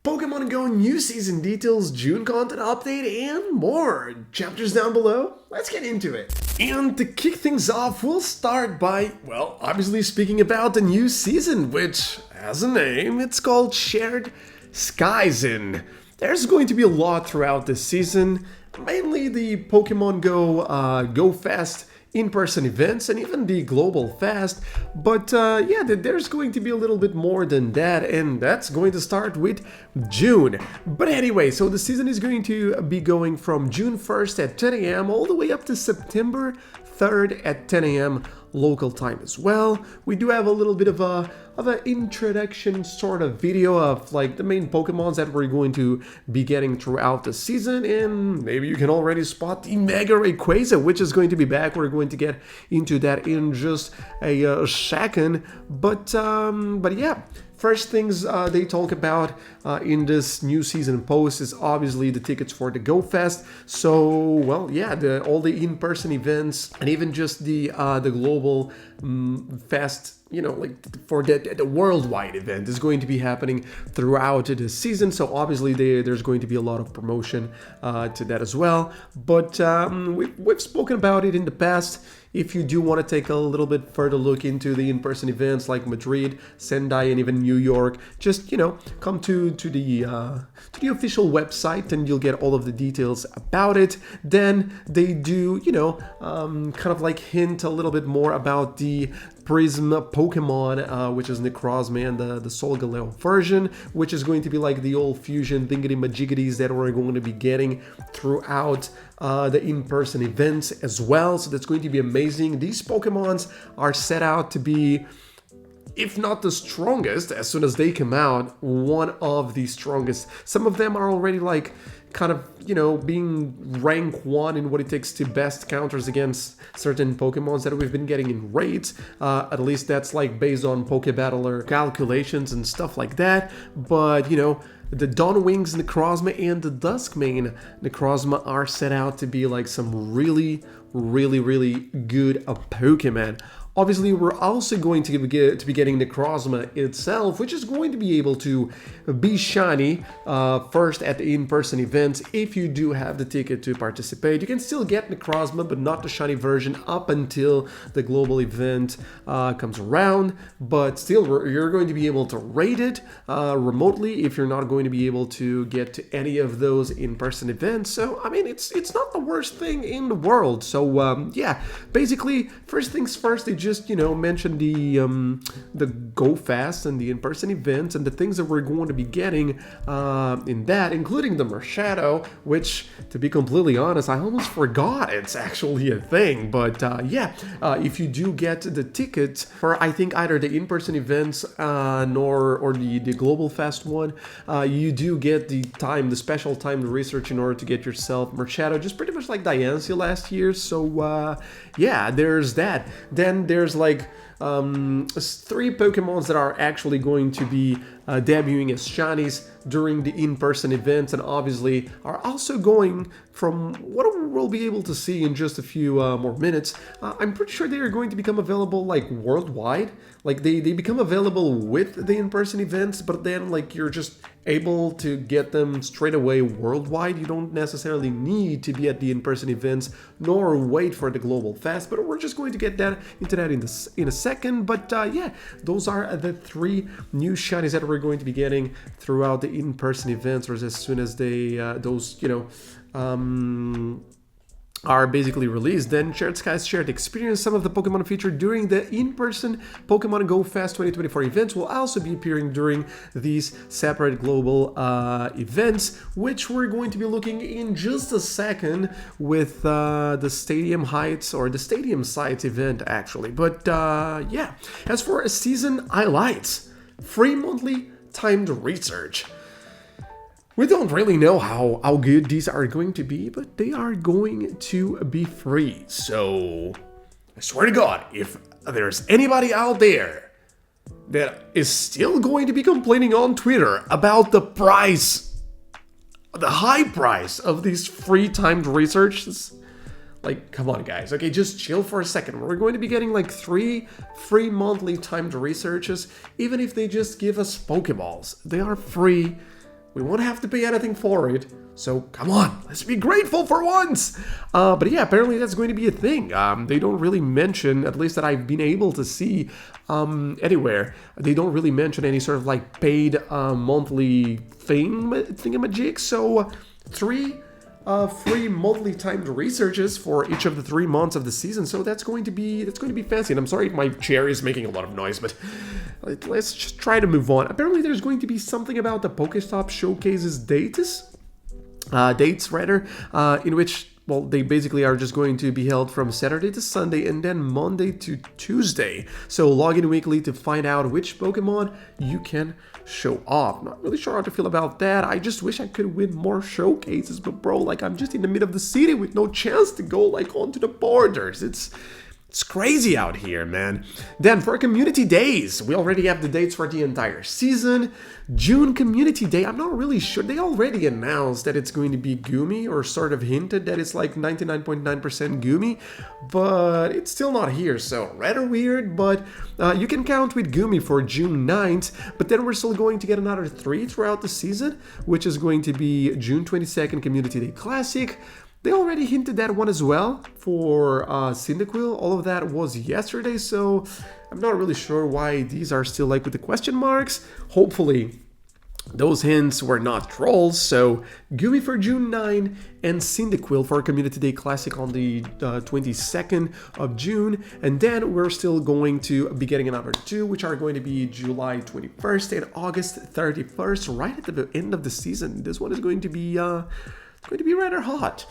Pokemon Go new season details, June content update, and more. Chapters down below. Let's get into it. And to kick things off, we'll start by, well, obviously speaking about the new season, which has a name. It's called Shared Skies In. There's going to be a lot throughout this season, mainly the Pokemon Go Fest in-person events and even the global fest, but yeah, there's going to be a little bit more than that, and that's going to start with June. But anyway, so the season is going to be going from June 1st at 10 a.m. all the way up to September 3rd at 10 a.m. local time as well. We do have a little bit of an introduction sort of video of like the main Pokemons that we're going to be getting throughout the season, and maybe you can already spot the Mega Rayquaza, which is going to be back. We're going to get into that in just a second, but yeah. First things they talk about in this new season post is obviously the tickets for the Go Fest. So, well, yeah, all the in-person events and even just the global fest, you know, like for the worldwide event is going to be happening throughout the season. So obviously there's going to be a lot of promotion to that as well. But we've spoken about it in the past. If you do want to take a little bit further look into the in-person events like Madrid, Sendai, and even New York, just, you know, come to the official website and you'll get all of the details about it. Then they do, you know, kind of like hint a little bit more about the Prism Pokemon, which is Necrozma and the Solgaleo version, which is going to be like the old fusion thingy-majiggities that we're going to be getting throughout the in-person events as well. So that's going to be amazing. These Pokemons are set out to be, if not the strongest, as soon as they come out, one of the strongest. Some of them are already like kind of, you know, being rank 1 in what it takes to best counters against certain Pokemons that we've been getting in raids. At least that's like based on Pokebattler calculations and stuff like that. But, you know, the Dawnwings Necrozma and the Duskmane Necrozma are set out to be like some really good Pokemon. Obviously, we're also going to be getting Necrozma itself, which is going to be able to be shiny first at the in-person events. If you do have the ticket to participate, you can still get Necrozma, but not the shiny version up until the global event comes around. But still, you're going to be able to raid it remotely if you're not going to be able to get to any of those in-person events. So, I mean, it's not the worst thing in the world. So, yeah, basically, first things first, they just, you know, mention the Go Fest and the in-person events and the things that we're going to be getting in that, including the Marshadow, which, to be completely honest, I almost forgot it's actually a thing. But yeah, if you do get the ticket for, I think, either the in-person events or the Global Fest one, you do get the special time to research in order to get yourself Marshadow, just pretty much like Diancie last year. So yeah, there's that. Then there's like 3 Pokemons that are actually going to be debuting as shinies during the in-person events, and obviously are also going, from what we'll be able to see in just a few more minutes, I'm pretty sure they are going to become available like worldwide. Like they become available with the in-person events, but then like you're just able to get them straight away worldwide. You don't necessarily need to be at the in-person events nor wait for the global fest, but we're just going to get into that in a second. But yeah, those are the 3 new shinies that we're going to be getting throughout the in-person events, or as soon as they those, you know, are basically released. Then Shared Skies Shared Experience, some of the Pokemon featured during the in-person Pokemon GO Fest 2024 events will also be appearing during these separate global events, which we're going to be looking in just a second with the Stadium Heights, or the Stadium Sites event actually. But yeah, as for season highlights, free monthly timed research. We don't really know how good these are going to be, but they are going to be free. So, I swear to God, if there's anybody out there that is still going to be complaining on Twitter about the price, the high price of these free timed researches, like, come on guys, okay, just chill for a second. We're going to be getting like 3 free monthly timed researches, even if they just give us Pokeballs. They are free. We won't have to pay anything for it. So come on, let's be grateful for once. But yeah, apparently that's going to be a thing. They don't really mention, at least that I've been able to see anywhere, they don't really mention any sort of like paid monthly thingamajig. So three free monthly timed researches for each of the 3 months of the season. So that's going to be fancy. And I'm sorry if my chair is making a lot of noise, but let's just try to move on. Apparently there's going to be something about the Pokestop showcases dates, in which, well, they basically are just going to be held from Saturday to Sunday and then Monday to Tuesday. So log in weekly to find out which Pokemon you can show off. Not really sure how to feel about that. I just wish I could win more showcases, but bro, like, I'm just in the middle of the city with no chance to go like onto the borders. It's crazy out here, man. Then for community days, we already have the dates for the entire season. June community day, I'm not really sure. They already announced that it's going to be Gumi, or sort of hinted that it's like 99.9% Gumi, but it's still not here, so rather weird. But you can count with Gumi for June 9th, but then we're still going to get another 3 throughout the season, which is going to be June 22nd Community Day Classic. They already hinted that one as well for Cyndaquil. All of that was yesterday, so I'm not really sure why these are still like with the question marks. Hopefully those hints were not trolls. So Gumi for June 9 and Cyndaquil for Community Day Classic on the 22nd of June. And then we're still going to be getting another 2, which are going to be July 21st and August 31st, right at the end of the season. This one is going to be rather hot.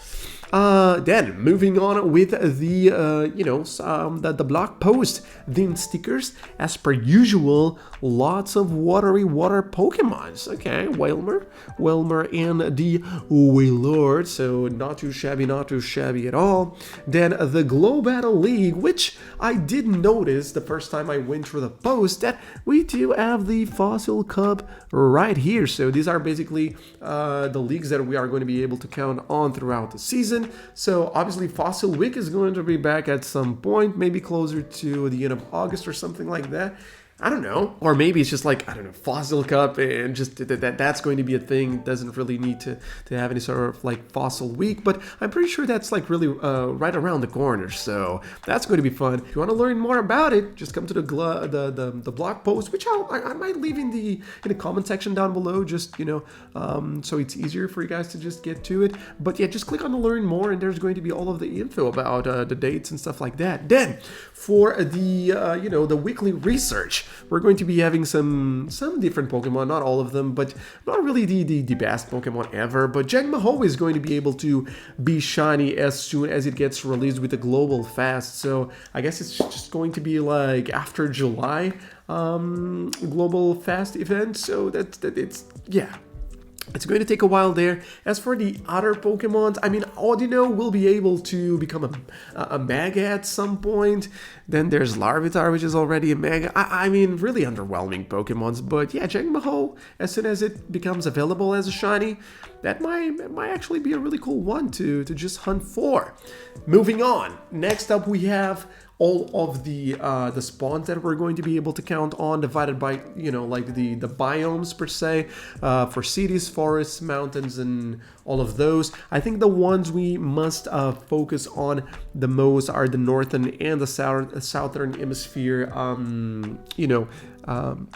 Then moving on with the the blog post themed stickers. As per usual, lots of water Pokemons. Okay, Wailmer and the Wailord, so not too shabby at all. Then the Glow Battle League, which I did notice the first time I went through the post that we do have the Fossil Cup right here. So these are basically the leagues that we are going to be able to count on throughout the season. So obviously Fossil Week is going to be back at some point, maybe closer to the end of August or something like that. I don't know. Or maybe it's just like, I don't know, Fossil Cup, and just that's going to be a thing. Doesn't really need to have any sort of like Fossil Week, but I'm pretty sure that's like really right around the corner. So that's going to be fun. If you want to learn more about it, just come to the blog post, which I might leave in the comment section down below, just, so it's easier for you guys to just get to it. But yeah, just click on the learn more, and there's going to be all of the info about the dates and stuff like that. Then for the weekly research, we're going to be having some different Pokemon, not all of them, but not really the best Pokemon ever. But Jangmo-Ho is going to be able to be shiny as soon as it gets released with the Global Fest. So I guess it's just going to be like after July Global Fest event. So it's going to take a while there. As for the other Pokemons, I mean, Audino will be able to become a Mega at some point. Then there's Larvitar, which is already a Mega. I mean, really underwhelming Pokemons. But yeah, Jangmo-Ho, as soon as it becomes available as a shiny, that might actually be a really cool one to just hunt for. Moving on. Next up, we have all of the spawns that we're going to be able to count on, divided by, like the biomes per se, for cities, forests, mountains, and all of those. I think the ones we must focus on the most are the northern and the southern hemisphere.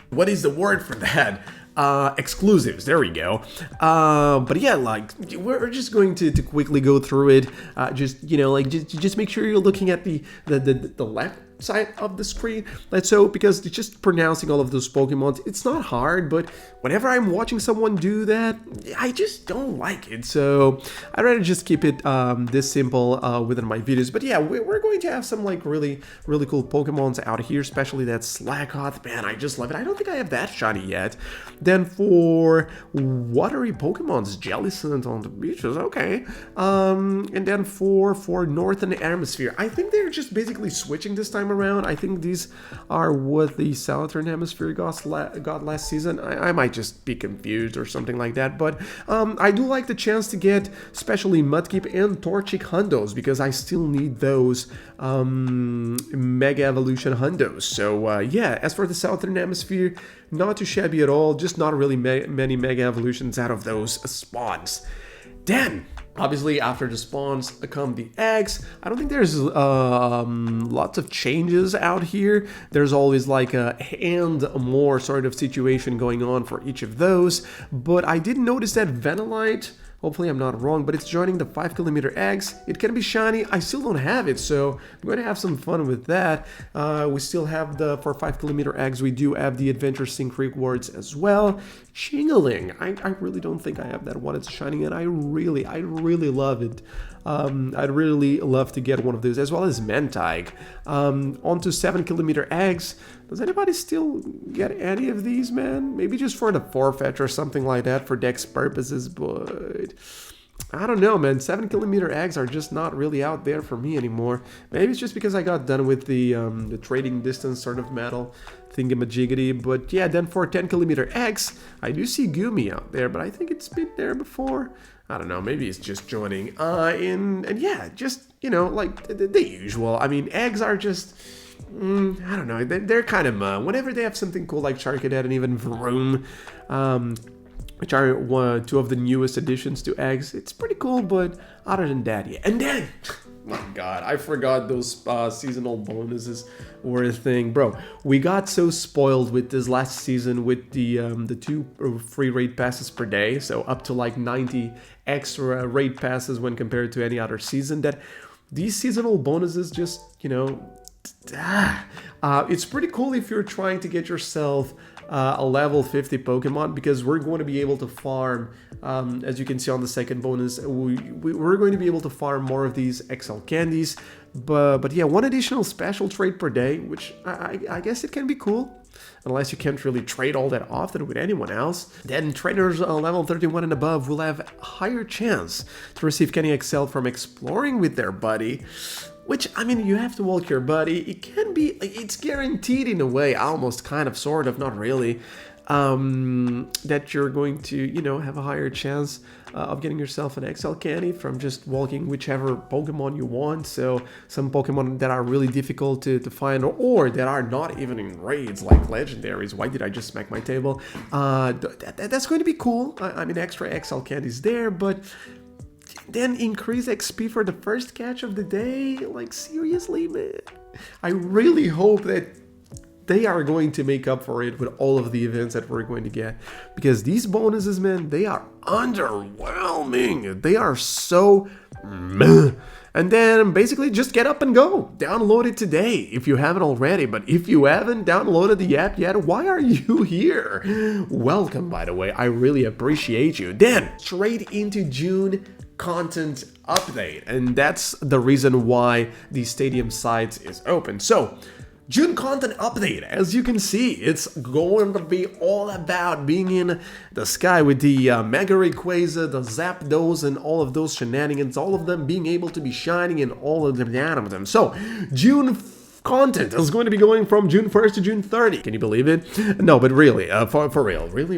What is the word for that? Exclusives, there we go. But yeah, like, we're just going to quickly go through it. Just make sure you're looking at the left side of the screen. Let's hope, because just pronouncing all of those Pokemon, it's not hard, but whenever I'm watching someone do that, I just don't like it. So I'd rather just keep it this simple within my videos. But yeah, we're going to have some like really cool Pokemons out here, especially that Slackoth. Man, I just love it. I don't think I have that shiny yet. Then for watery Pokemons, Jellicent on the beaches, okay. And then for Northern Hemisphere, I think they're just basically switching this time around. I think these are what the Southern Hemisphere got last season. I might just be confused or something like that, but I do like the chance to get especially Mudkip and Torchic Hundos, because I still need those Mega Evolution Hundos. So yeah, as for the Southern Hemisphere, not too shabby at all, just not really many Mega Evolutions out of those spawns. Then, obviously, after the spawns come the eggs. I don't think there's lots of changes out here. There's always like a and more sort of situation going on for each of those. But I did notice that Vanillite, hopefully I'm not wrong, but it's joining the 5km eggs. It can be shiny. I still don't have it, so I'm going to have some fun with that. We still have for 5km eggs, we do have the Adventure Sync rewards as well. Chingling, I really don't think I have that one. It's shining, and I really love it. I'd really love to get one of those, as well as Mentike. Onto 7km eggs. Does anybody still get any of these, man? Maybe just for the forfetch or something like that for dex purposes, but I don't know, man. 7km eggs are just not really out there for me anymore. Maybe it's just because I got done with the trading distance sort of metal thingamajiggity. But yeah, then for 10km eggs, I do see Gumi out there, but I think it's been there before. I don't know, maybe it's just joining. And yeah, just, you know, like the usual. I mean, eggs are just, I don't know, they're kind of whenever they have something cool like Charcadet and even Vroom, which are two of the newest additions to eggs, it's pretty cool, but other than that, yeah. And then, my god, I forgot those seasonal bonuses were a thing. Bro, we got so spoiled with this last season with the 2 free raid passes per day, so up to like 90 extra raid passes when compared to any other season, that these seasonal bonuses just, you know, it's pretty cool if you're trying to get yourself a level 50 Pokemon, because we're going to be able to farm, as you can see on the second bonus, we're going to be able to farm more of these XL candies, but yeah, 1 additional special trade per day, which I guess it can be cool, unless you can't really trade all that often with anyone else. Then trainers level 31 and above will have a higher chance to receive Candy XL from exploring with their buddy. Which, I mean, you have to walk your buddy. It can be, it's guaranteed in a way, almost, kind of, sort of, not really, that you're going to, you know, have a higher chance of getting yourself an XL candy from just walking whichever Pokemon you want. So some Pokemon that are really difficult to find, or that are not even in raids, like legendaries. Why did I just smack my table? That's going to be cool. I mean, extra XL candies there, but then increase XP for the first catch of the day? Like, seriously, man? I really hope that they are going to make up for it with all of the events that we're going to get, because these bonuses, man, they are underwhelming. They are so meh. And then basically just get up and go. Download it today if you haven't already. But if you haven't downloaded the app yet, why are you here? Welcome, by the way. I really appreciate you. Then straight into June content update. And that's the reason why the Stadium site is open. So June content update, as you can see, it's going to be all about being in the sky with the Mega Rayquaza, the Zapdos, and all of those shenanigans, all of them being able to be shining in all of them. So, June content is going to be going from June 1st to June 30. Can you believe it? No, but really, for real, really?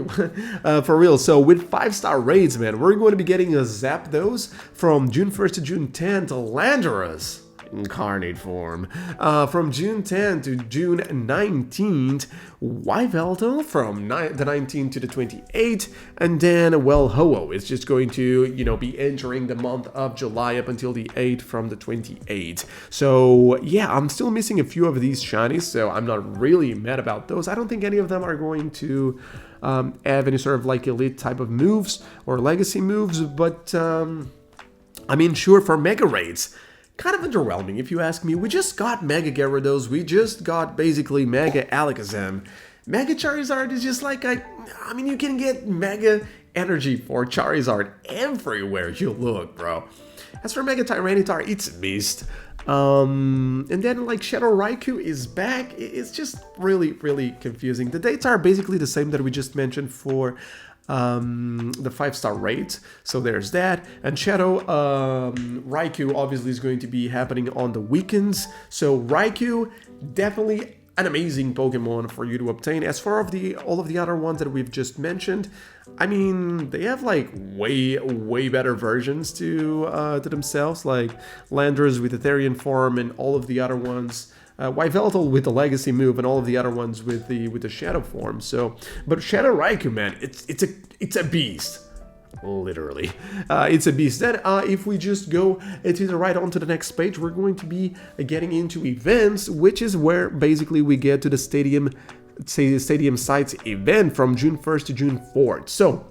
For real. So with 5-star raids, man, we're going to be getting a Zapdos from June 1st to June 10th, Landorus incarnate form. From June 10th to June 19th, Yveltal from the 19th to the 28th, and then, well, Ho-Oh is just going to, you know, be entering the month of July up until the 8th from the 28th. So, yeah, I'm still missing a few of these shinies, so I'm not really mad about those. I don't think any of them are going to have any sort of, like, elite type of moves or legacy moves, but, I mean, sure, for Mega Raids, kind of underwhelming if you ask me. We just got Mega Gyarados, we just got basically Mega Alakazam. Mega Charizard is just like, I mean, you can get Mega Energy for Charizard everywhere you look, bro. As for Mega Tyranitar, it's missed. And then like Shadow Raikou is back. It's just really, really confusing. The dates are basically the same that we just mentioned for the 5-star rate. So there's that. And Shadow Raikou obviously is going to be happening on the weekends. So Raikou, definitely an amazing Pokemon for you to obtain. As far as all of the other ones that we've just mentioned, I mean, they have like way better versions to themselves, like Landorus with Etherean form and all of the other ones. Yveltal with the Legacy move and all of the other ones with the Shadow form. So, but Shadow Raikou, man, it's a beast. Literally, it's a beast. Then if we just go to the right onto the next page, we're going to be getting into events, which is where basically we get to the stadium sites event from June 1st to June 4th. So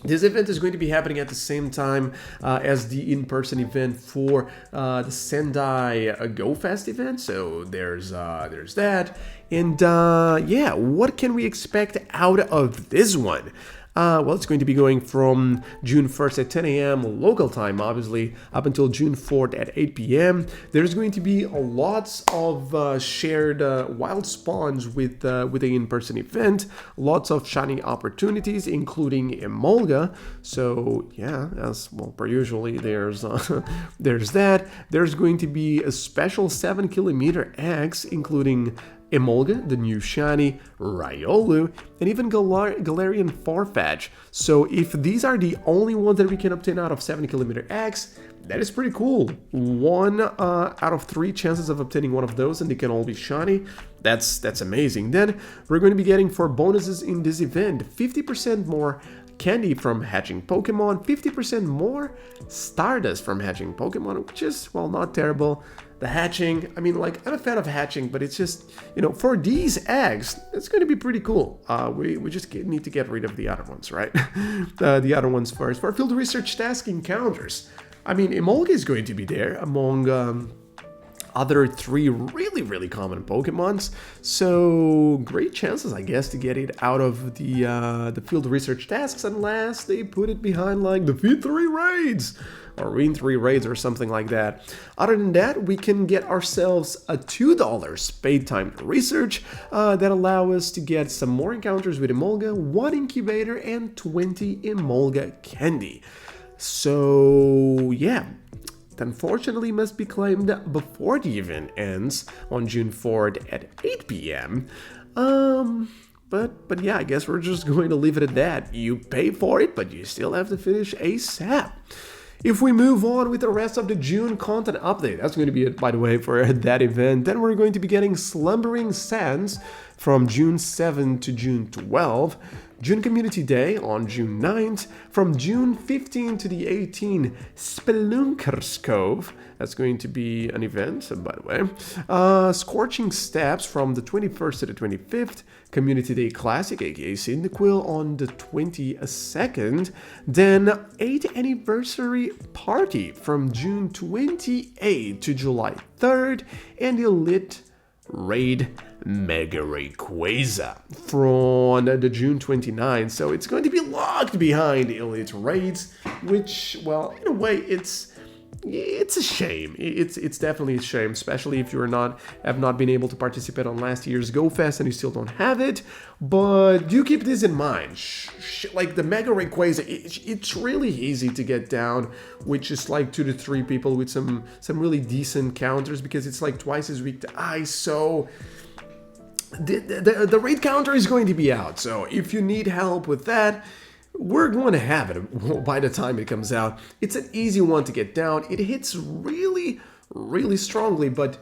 this event is going to be happening at the same time as the in-person event for the Sendai GO Fest event. So there's that. And yeah, what can we expect out of this one? Well, it's going to be going from June 1st at 10 a.m. local time, obviously, up until June 4th at 8 p.m. There's going to be lots of shared wild spawns with the in-person event, lots of shiny opportunities, including Emolga. So, yeah, as well, per usually, there's that. There's going to be a special 7-kilometer eggs, including Emolga, the new shiny, Riolu, and even Galarian Farfetch. So if these are the only ones that we can obtain out of 7-kilometer eggs, that is pretty cool. 1 out of 3 chances of obtaining one of those, and they can all be shiny. That's amazing. Then we're going to be getting, for bonuses in this event, 50% more candy from hatching Pokemon, 50% more Stardust from hatching Pokemon, which is, well, not terrible. The hatching, I mean, like, I'm a fan of hatching, but it's just, you know, for these eggs, it's going to be pretty cool. We just need to get rid of the other ones, right? The other ones first. For field research task encounters, I mean, Emolga is going to be there among other 3 really common Pokemons. So great chances, I guess, to get it out of the field research tasks, unless they put it behind like defeat 3 raids or win 3 raids or something like that. Other than that, we can get ourselves a $2 paid time research that allow us to get some more encounters with Emolga, 1 incubator, and 20 Emolga candy. So yeah, it unfortunately must be claimed before the event ends on June 4th at 8 p.m. But yeah, I guess we're just going to leave it at that. You pay for it, but you still have to finish ASAP. If we move on with the rest of the June content update, that's going to be it, by the way, for that event. Then we're going to be getting Slumbering Sands from June 7 to June 12. June Community Day on June 9th. From June 15 to the 18th, Spelunker's Cove. That's going to be an event, by the way. Scorching Steps from the 21st to the 25th. Community Day Classic, aka Cyndaquil, on the 22nd. Then 8th Anniversary Party from June 28 to July 3rd. And Elite Raid Mega Rayquaza from the June 29th. So it's going to be locked behind Elite Raids, which, well, in a way, it's a shame. It's definitely a shame, especially if have not been able to participate on last year's Go Fest and you still don't have it. But do keep this in mind. Like the Mega Rayquaza, it's really easy to get down with just like 2 to 3 people with some really decent counters, because it's like twice as weak to ice. So the raid counter is going to be out. So if you need help with that, we're going to have it by the time it comes out. It's an easy one to get down. It hits really strongly, but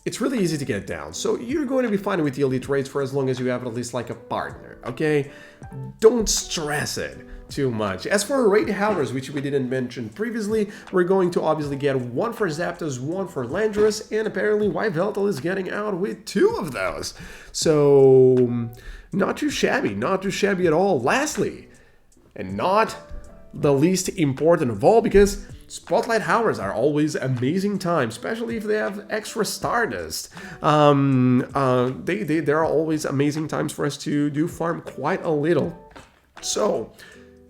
it's really easy to get down. So you're going to be fine with the elite raids for as long as you have at least like a partner, okay? Don't stress it too much. As for raid howlers, which we didn't mention previously, we're going to obviously get 1 for Zapdos, 1 for Landorus, and apparently Yveltal is getting out with 2 of those. So not too shabby at all. Lastly, and not the least important of all, because Spotlight Hours are always amazing times, especially if they have extra Stardust. There are always amazing times for us to do farm quite a little. So,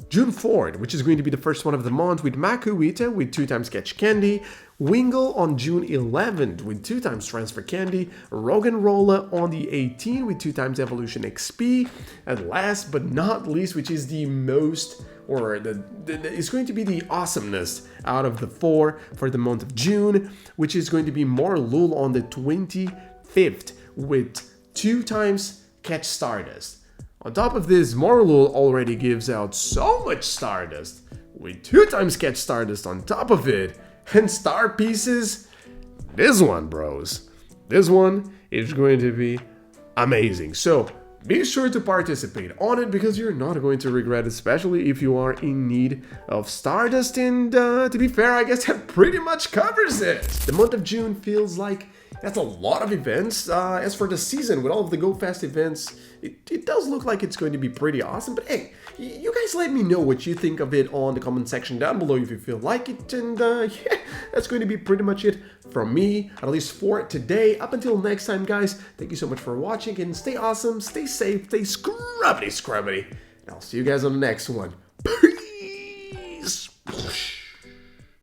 June 4th, which is going to be the first one of the month, with Makuhita with 2 times Catch Candy, Wingull on June 11th with 2 times Transfer Candy, Roggenrola on the 18th with 2 times Evolution XP, and last but not least, which is the most, or it's going to be the awesomeness out of the 4 for the month of June, which is going to be Morlul on the 25th with 2 times Catch Stardust. On top of this, Morlul already gives out so much Stardust, with 2 times Catch Stardust on top of it, and star pieces. This one, bros, this one is going to be amazing. So be sure to participate on it because you're not going to regret it, especially if you are in need of Stardust. And to be fair, I guess that pretty much covers it. The month of June feels like that's a lot of events. As for the season, with all of the Go Fest events, it does look like it's going to be pretty awesome. But hey, you guys let me know what you think of it on the comment section down below if you feel like it. And yeah, that's going to be pretty much it from me, at least for today. Up until next time, guys, thank you so much for watching, and stay awesome, stay safe, stay scrubbity. And I'll see you guys on the next one.